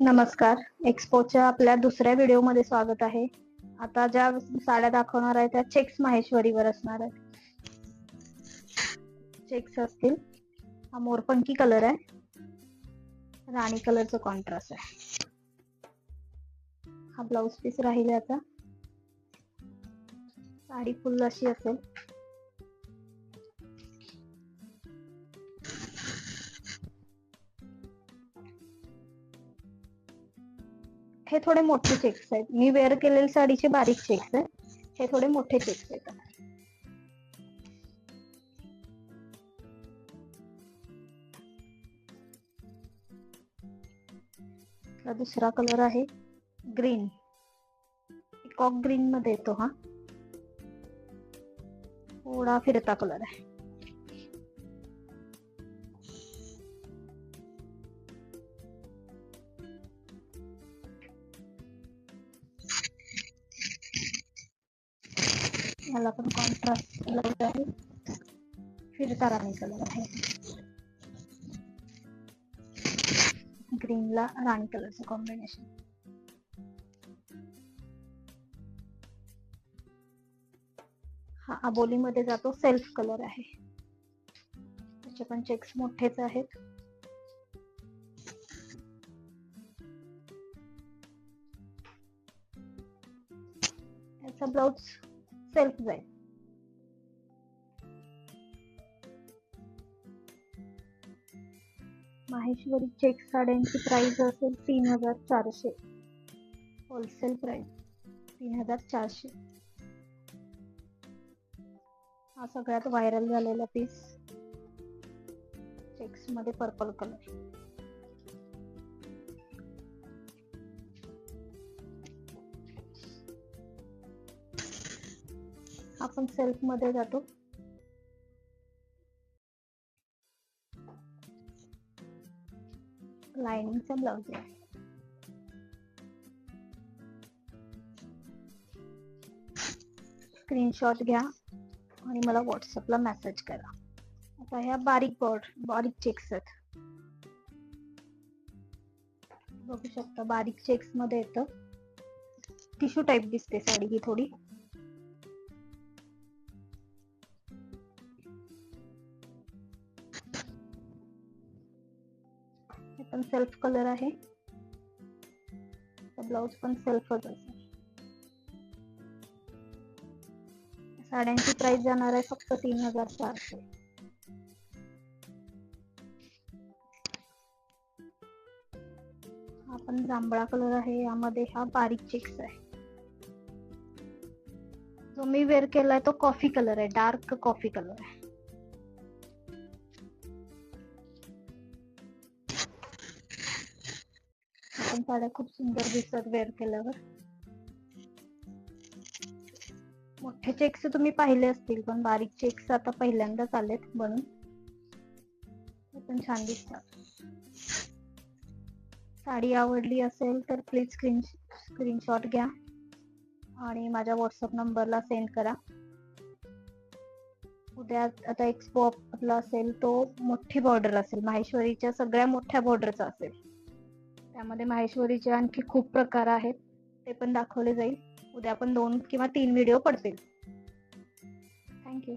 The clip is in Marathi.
नमस्कार. एक्सपोच्या आपल्या दुसऱ्या व्हिडिओमध्ये स्वागत आहे. आता ज्या साड्या दाखवणार आहे त्या चेक्स माहेश्वरीवर असणार आहेत. चेक्स असतील. हा मोरपंखी कलर आहे, राणी कलरचं कॉन्ट्रास्ट आहे. हा ब्लाउज पीस राहील याचा. साडी फुल अशी असेल. हे थोडे मोठे चेक्स आहेत. मी वेअर केलेल्या साडीचे बारीक चेक्स आहेत, हे थोडे मोठे चेक्स आहेत. दुसरा कलर आहे ग्रीन, पीकॉक ग्रीन मध्ये येतो. हा थोडा फिरता कलर आहे. याला पण कॉन्ट्रास्ट ब्लाउज आहे, फिरता राणी कलर आहे. ग्रीन ला राणी कलरचं कॉम्बिनेशन. हा अबोली मध्ये जातो, सेल्फ कलर आहे. त्याचे पण चेक्स मोठेच आहेत. याचा ब्लाउज सेल्फ जाईल. माहेश्वरी चेक्स साड्यांची प्राइस असेल 3400. Wholesale price 3400. हा सगळ्यात व्हायरल झालेला पीस चेक्स मध्ये पर्पल कलर. आपण सेल्फ मध्ये जातो. लाइनिंगचा ब्लाउज आहे. स्क्रीनशॉट घ्या आणि मला व्हॉट्सअपला मेसेज करा. आता ह्या बारीक चेक्स आहेत. बघू शकता बारीक चेक्स मध्ये येतं. टिश्यू टाइप दिसते साडी ही थोडी. हे पण सेल्फ कलर आहे. ब्लाउज पण सेल्फच असेल. साड्यांची प्राइस जाणार आहे फक्त 3400. हा पण जांभळा कलर आहे. यामध्ये हा बारीक चेक्स आहे. जो मी वेअर केलाय तो कॉफी कलर आहे, डार्क कॉफी कलर आहे. आपण साड्या खूप सुंदर दिसतात वेअर केल्यावर. मोठे चेक्स तुम्ही पाहिले असतील, पण बारीक चेक्स आता पहिल्यांदाच आलेत बनून. हे पण छान दिसतात. साडी आवडली असेल तर प्लीज स्क्रीनशॉट घ्या आणि माझ्या व्हॉट्सअप नंबरला सेंड करा. उद्या आता एक्सपो आपला असेल तो मोठी बॉर्डर असेल, माहेश्वरीच्या सगळ्या मोठ्या बॉर्डरचा असेल. त्यामध्ये माहेश्वरीचे आणखी खूप प्रकार आहेत, ते पण दाखवले जाईल. उद्या पण 2 किंवा 3 व्हिडिओ पडतील. थँक्यू.